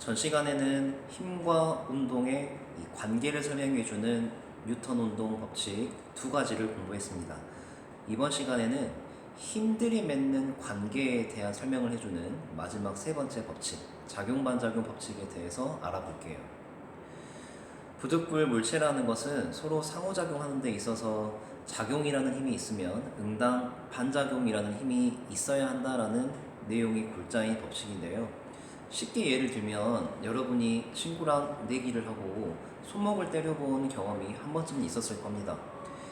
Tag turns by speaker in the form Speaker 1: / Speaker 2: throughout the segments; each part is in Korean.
Speaker 1: 전 시간에는 힘과 운동의 이 관계를 설명해주는 뉴턴 운동 법칙 두 가지를 공부했습니다. 이번 시간에는 힘들이 맺는 관계에 대한 설명을 해주는 마지막 세 번째 법칙, 작용반작용 법칙에 대해서 알아볼게요. 부득불 물체라는 것은 서로 상호작용하는 데 있어서 작용이라는 힘이 있으면 응당 반작용이라는 힘이 있어야 한다라는 내용이 골자인 법칙인데요. 쉽게 예를 들면 여러분이 친구랑 내기를 하고 손목을 때려본 경험이 한 번쯤은 있었을 겁니다.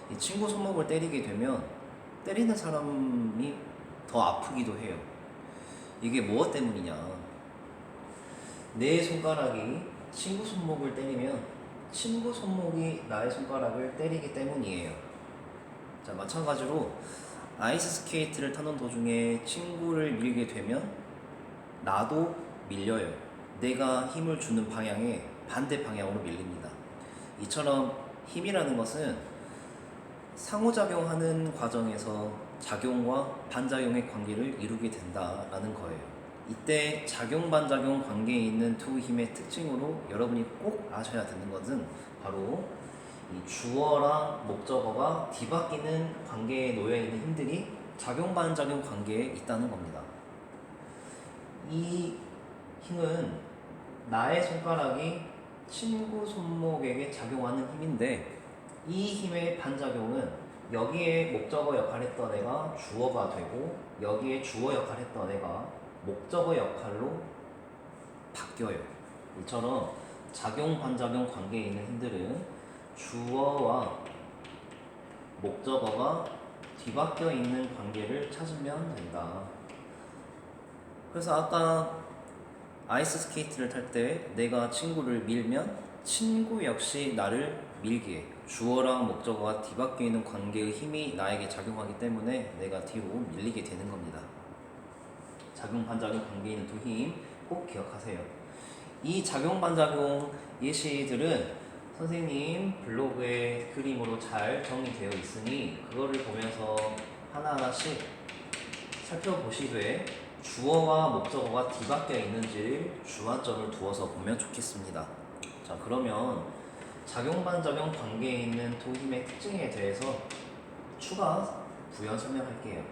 Speaker 1: 이 친구 손목을 때리게 되면 때리는 사람이 더 아프기도 해요. 이게 무엇 때문이냐? 내 손가락이 친구 손목을 때리면 친구 손목이 나의 손가락을 때리기 때문이에요. 자, 마찬가지로 아이스 스케이트를 타는 도중에 친구를 밀게 되면 나도 밀려요. 내가 힘을 주는 방향에 반대 방향으로 밀립니다. 이처럼 힘이라는 것은 상호작용하는 과정에서 작용과 반작용의 관계를 이루게 된다라는 거예요. 이때 작용-반작용 관계에 있는 두 힘의 특징으로 여러분이 꼭 아셔야 되는 것은 바로 이 주어랑 목적어가 뒤바뀌는 관계에 놓여있는 힘들이 작용-반작용 관계에 있다는 겁니다. 이 힘은 나의 손가락이 친구 손목에게 작용하는 힘인데, 이 힘의 반작용은 여기에 목적어 역할을 했던 애가 주어가 되고 여기에 주어 역할을 했던 애가 목적어 역할로 바뀌어요. 이처럼 작용 반작용 관계에 있는 힘들은 주어와 목적어가 뒤바뀌어 있는 관계를 찾으면 된다. 그래서 아까 아이스 스케이트를 탈 때 내가 친구를 밀면 친구 역시 나를 밀기에 주어랑 목적어가 뒤바뀌어 있는 관계의 힘이 나에게 작용하기 때문에 내가 뒤로 밀리게 되는 겁니다. 작용 반작용 관계에 있는 두 힘 꼭 기억하세요. 이 작용 반작용 예시들은 선생님 블로그에 그림으로 잘 정리되어 있으니 그거를 보면서 하나하나씩 살펴보시되 주어와 목적어가 뒤바뀌어 있는지를 주안점을 두어서 보면 좋겠습니다. 자, 그러면 작용-반작용 관계에 있는 두 힘의 특징에 대해서 추가 부연 설명할게요.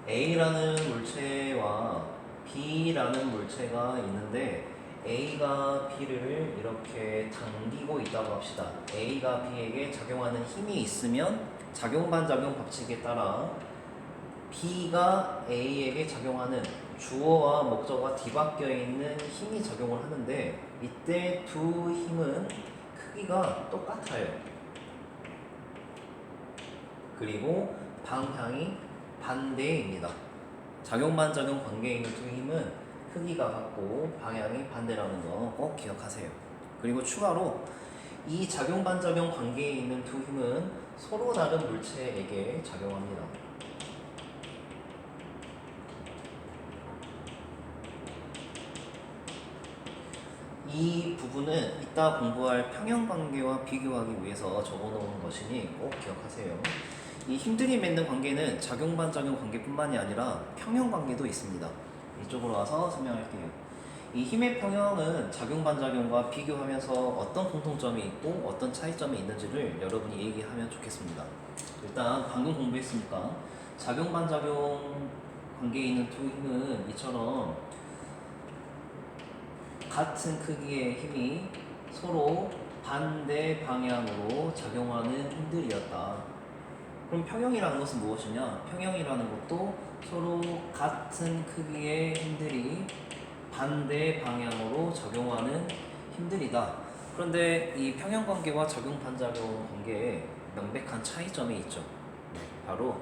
Speaker 1: A라는 물체와 B라는 물체가 있는데 A가 B를 이렇게 당기고 있다고 합시다. A가 B에게 작용하는 힘이 있으면 작용-반작용 법칙에 따라 B가 A에게 작용하는 주어와 목적어가 뒤바뀌어 있는 힘이 작용을 하는데 이때 두 힘은 크기가 똑같아요. 그리고 방향이 반대입니다. 작용-반작용 관계에 있는 두 힘은 크기가 같고 방향이 반대라는 거 꼭 기억하세요. 그리고 추가로 이 작용-반작용 관계에 있는 두 힘은 서로 다른 물체에게 작용합니다. 이 부분은 이따 공부할 평형관계와 비교하기 위해서 적어놓은 것이니 꼭 기억하세요. 이 힘들이 맺는 관계는 작용-반작용 관계뿐만이 아니라 평형관계도 있습니다. 이쪽으로 와서 설명할게요. 이 힘의 평형은 작용-반작용과 비교하면서 어떤 공통점이 있고 어떤 차이점이 있는지를 여러분이 얘기하면 좋겠습니다. 일단 방금 공부했으니까 작용-반작용 관계에 있는 두 힘은 이처럼 같은 크기의 힘이 서로 반대 방향으로 작용하는 힘들이었다. 그럼 평형이라는 것은 무엇이냐? 평형이라는 것도 서로 같은 크기의 힘들이 반대 방향으로 작용하는 힘들이다. 그런데 이 평형관계와 작용-반작용 관계에 명백한 차이점이 있죠. 바로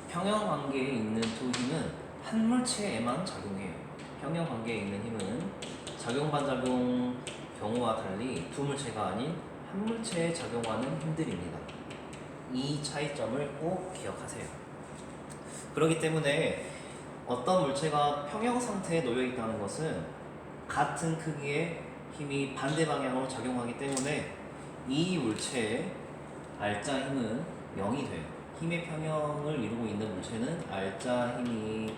Speaker 1: 평형관계에 있는 두 힘은 한 물체에만 작용해요. 평형관계에 있는 힘은 작용-반작용 경우와 달리 두 물체가 아닌 한 물체에 작용하는 힘들입니다. 이 차이점을 꼭 기억하세요. 그렇기 때문에 어떤 물체가 평형 상태에 놓여 있다는 것은 같은 크기의 힘이 반대 방향으로 작용하기 때문에 이 물체의 알짜 힘은 0이 돼요. 힘의 평형을 이루고 있는 물체는 알짜 힘이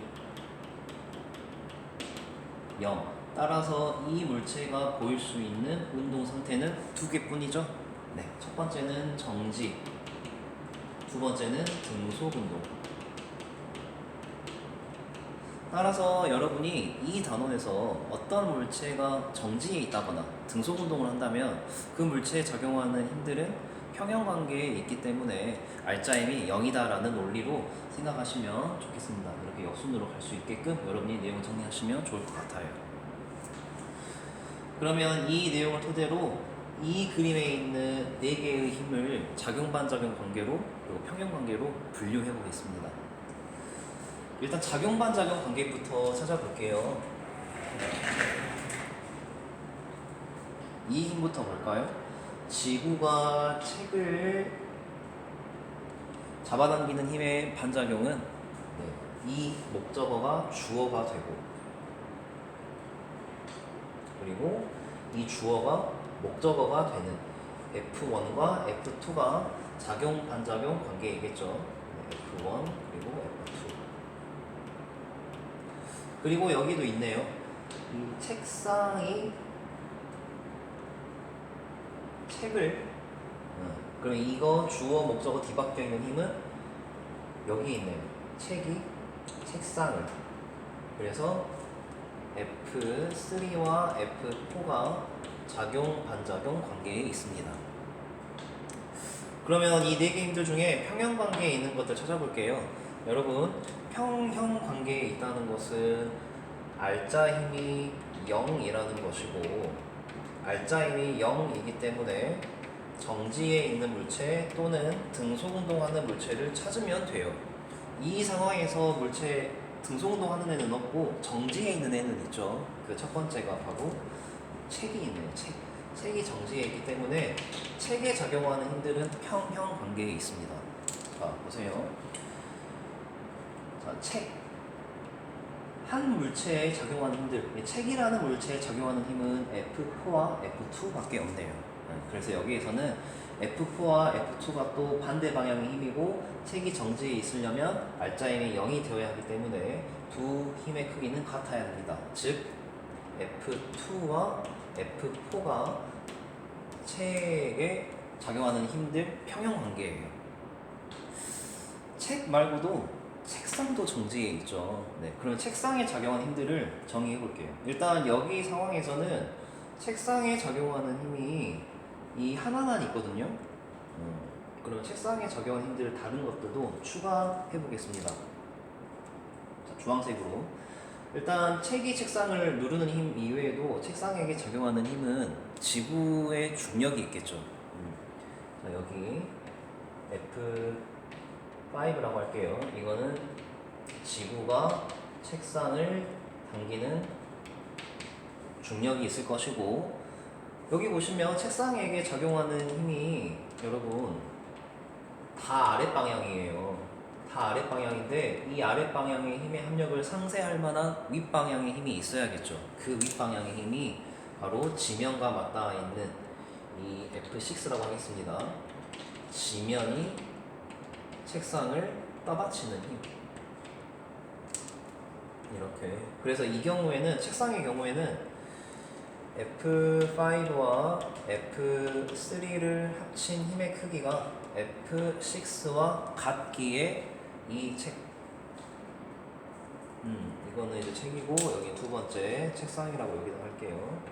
Speaker 1: 0. 따라서 이 물체가 보일 수 있는 운동 상태는 두 개뿐이죠. 네, 첫 번째는 정지, 두 번째는 등속 운동. 따라서 여러분이 이 단원에서 어떤 물체가 정지해 있다거나 등속 운동을 한다면 그 물체에 작용하는 힘들은 평형 관계에 있기 때문에 알짜힘이 0이다라는 논리로 생각하시면 좋겠습니다. 이렇게 역순으로 갈 수 있게끔 여러분이 내용 정리하시면 좋을 것 같아요. 그러면 이 내용을 토대로 이 그림에 있는 4개의 힘을 작용 반작용 관계로 그리고 평형 관계로 분류해 보겠습니다. 일단 작용 반작용 관계부터 찾아볼게요. 이 힘부터 볼까요? 지구가 책을 잡아당기는 힘의 반작용은 이 목적어가 주어가 되고, 그리고 이 주어가 목적어가 되는 F1과 F2가 작용 반작용 관계이겠죠. F1 그리고 F2. 그리고 여기도 있네요. 이 책상이 책을 그럼 이거 주어 목적어 뒤바뀌어 있는 힘은 여기 있네요. 책이 책상을. 그래서 F3와 F4가 작용 반작용 관계에 있습니다. 그러면 이 4개 힘들 중에 평형 관계에 있는 것들 찾아볼게요. 여러분, 평형 관계에 있다는 것은 알짜 힘이 0이라는 것이고, 알짜 힘이 0이기 때문에 정지에 있는 물체 또는 등속 운동하는 물체를 찾으면 돼요. 이 상황에서 물체 등속 운동하는 애는 없고 정지에 있는 애는 있죠. 그 첫 번째가 바로 책이 있네요. 책이 정지에 있기 때문에 책에 작용하는 힘들은 평형 관계에 있습니다. 자, 보세요. 자, 한 물체에 작용하는 힘들, 책이라는 물체에 작용하는 힘은 F4와 F2밖에 없네요. 그래서 여기에서는 F4와 F2가 또 반대 방향의 힘이고, 책이 정지에 있으려면 알짜 힘이 0이 되어야 하기 때문에 두 힘의 크기는 같아야 합니다. 즉 F2와 F4가 책에 작용하는 힘들 평형 관계예요. 책 말고도 책상도 정지에 있죠. 네, 그럼 책상에 작용하는 힘들을 정의해 볼게요. 일단 여기 상황에서는 책상에 작용하는 힘이 이 하나만 있거든요. 그러면 책상에 작용하는 힘들 다른 것들도 추가해 보겠습니다. 자, 주황색으로. 일단 책이 책상을 누르는 힘 이외에도 책상에게 작용하는 힘은 지구의 중력이 있겠죠. 자, 여기 F5라고 할게요. 이거는 지구가 책상을 당기는 중력이 있을 것이고, 여기 보시면 책상에게 작용하는 힘이 여러분 다 아랫방향이에요. 다 아랫방향인데 이 아랫방향의 힘의 합력을 상쇄할 만한 윗방향의 힘이 있어야겠죠. 그 윗방향의 힘이 바로 지면과 맞닿아 있는 이 F6라고 하겠습니다. 지면이 책상을 떠받치는 힘. 이렇게. 그래서 이 경우에는, 책상의 경우에는 F5와 F3를 합친 힘의 크기가 F6와 같기에 이 이거는 이제 책이고, 여기 두 번째 책상이라고 여기다 할게요.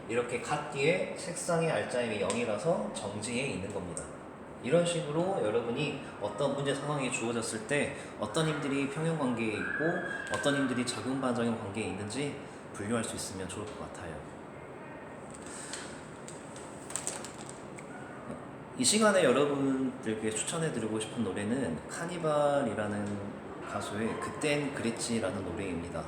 Speaker 1: 이렇게 같기에 책상의 알짜힘이 0이라서 정지에 있는 겁니다. 이런 식으로 여러분이 어떤 문제 상황이 주어졌을 때 어떤 힘들이 평형 관계에 있고 어떤 힘들이 작용 반작용 관계에 있는지 분류할 수 있으면 좋을 것 같아요. 이 시간에 여러분들께 추천해드리고 싶은 노래는 카니발이라는 가수의 그땐 그랬지라는 노래입니다.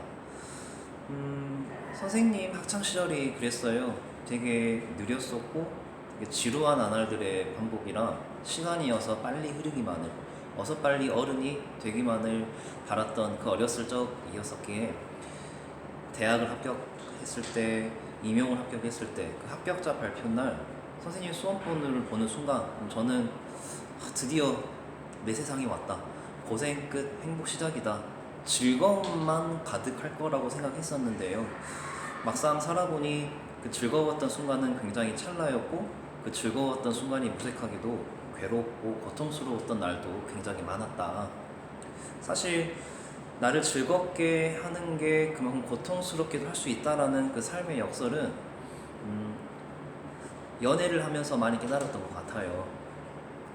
Speaker 1: 선생님 학창시절이 그랬어요. 되게 느렸었고 되게 지루한 나날들의 반복이라 시간이어서 빨리 흐르기만을, 어서 빨리 어른이 되기만을 바랐던 그 어렸을 적이었었기에 대학을 합격했을 때, 임용을 합격했을 때 그 합격자 발표 날 선생님 수험번호를 보는 순간 저는 드디어 내 세상이 왔다. 고생 끝 행복 시작이다. 즐거움만 가득할 거라고 생각했었는데요. 막상 살아보니 그 즐거웠던 순간은 굉장히 찰나였고 그 즐거웠던 순간이 무색하게도 괴롭고 고통스러웠던 날도 굉장히 많았다. 사실 나를 즐겁게 하는 게 그만큼 고통스럽게도 할 수 있다라는 그 삶의 역설은 연애를 하면서 많이 깨달았던 것 같아요.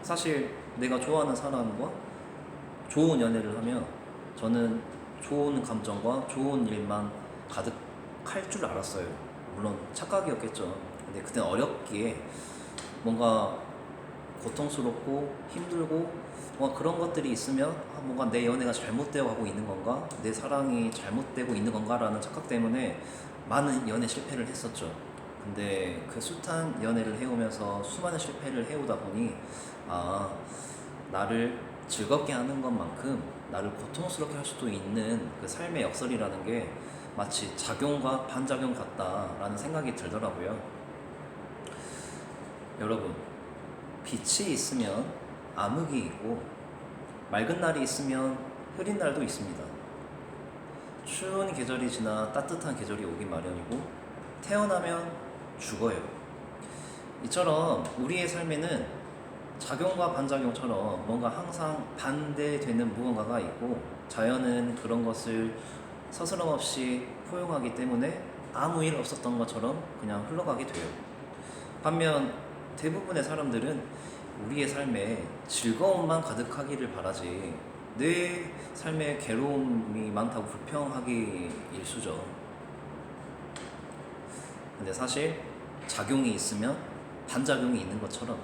Speaker 1: 사실 내가 좋아하는 사람과 좋은 연애를 하면 저는 좋은 감정과 좋은 일만 가득할 줄 알았어요. 물론 착각이었겠죠. 근데 그때 어렵기에 뭔가 고통스럽고 힘들고 뭔가 그런 것들이 있으면 뭔가 내 연애가 잘못되어 가고 있는 건가? 내 사랑이 잘못되고 있는 건가? 라는 착각 때문에 많은 연애 실패를 했었죠. 근데 그 숱한 연애를 해오면서 수많은 실패를 해오다 보니 나를 즐겁게 하는 것만큼 나를 고통스럽게 할 수도 있는 그 삶의 역설이라는 게 마치 작용과 반작용 같다라는 생각이 들더라고요. 여러분, 빛이 있으면 암흑이 있고 맑은 날이 있으면 흐린 날도 있습니다. 추운 계절이 지나 따뜻한 계절이 오기 마련이고 태어나면 죽어요. 이처럼 우리의 삶에는 작용과 반작용처럼 뭔가 항상 반대되는 무언가가 있고 자연은 그런 것을 서스럼 없이 포용하기 때문에 아무 일 없었던 것처럼 그냥 흘러가게 돼요. 반면 대부분의 사람들은 우리의 삶에 즐거움만 가득하기를 바라지 내 삶에 괴로움이 많다고 불평하기 일쑤죠. 근데 사실 작용이 있으면 반작용이 있는 것처럼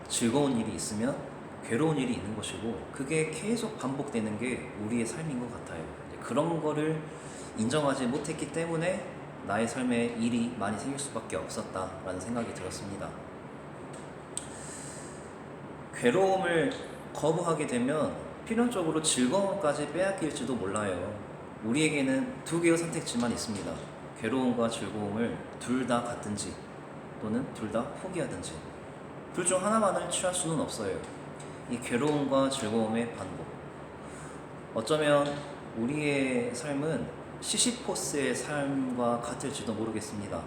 Speaker 1: 즐거운 일이 있으면 괴로운 일이 있는 것이고 그게 계속 반복되는 게 우리의 삶인 것 같아요. 그런 거를 인정하지 못했기 때문에 나의 삶에 일이 많이 생길 수밖에 없었다라는 생각이 들었습니다. 괴로움을 거부하게 되면 필연적으로 즐거움까지 빼앗길지도 몰라요. 우리에게는 두 개의 선택지만 있습니다. 괴로움과 즐거움을 둘 다 갖든지 또는 둘 다 포기하든지 둘 중 하나만을 취할 수는 없어요. 이 괴로움과 즐거움의 반복. 어쩌면 우리의 삶은 시시포스의 삶과 같을지도 모르겠습니다.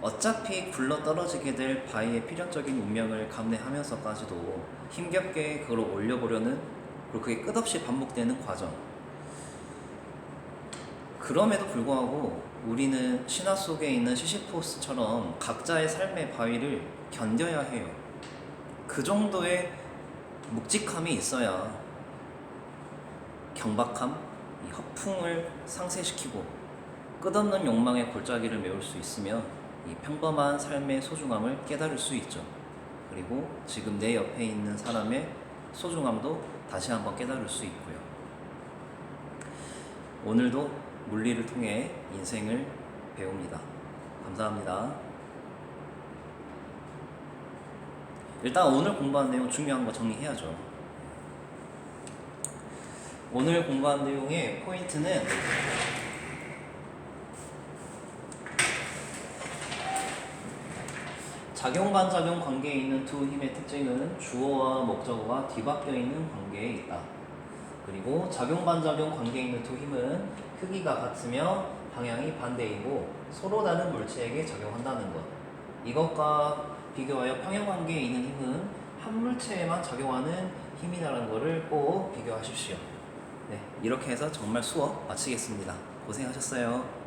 Speaker 1: 어차피 굴러 떨어지게 될 바위의 필연적인 운명을 감내하면서까지도 힘겹게 그걸 올려보려는 그리고 그게 끝없이 반복되는 과정. 그럼에도 불구하고 우리는 신화 속에 있는 시시포스처럼 각자의 삶의 바위를 견뎌야 해요. 그 정도의 묵직함이 있어야 경박함, 이 허풍을 상쇄시키고 끝없는 욕망의 골짜기를 메울 수 있으며 이 평범한 삶의 소중함을 깨달을 수 있죠. 그리고 지금 내 옆에 있는 사람의 소중함도 다시 한번 깨달을 수 있고요. 오늘도 물리를 통해 인생을 배웁니다. 감사합니다. 일단 오늘 공부한 내용 중요한 거 정리해야죠. 오늘 공부한 내용의 포인트는 작용-반작용 관계에 있는 두 힘의 특징은 주어와 목적어가 뒤바뀌어 있는 관계에 있다. 그리고 작용-반작용 관계에 있는 두 힘은 크기가 같으며 방향이 반대이고 서로 다른 물체에게 작용한다는 것. 이것과 비교하여 평형관계에 있는 힘은 한 물체에만 작용하는 힘이라는 것을 꼭 비교하십시오. 네, 이렇게 해서 정말 수업 마치겠습니다. 고생하셨어요.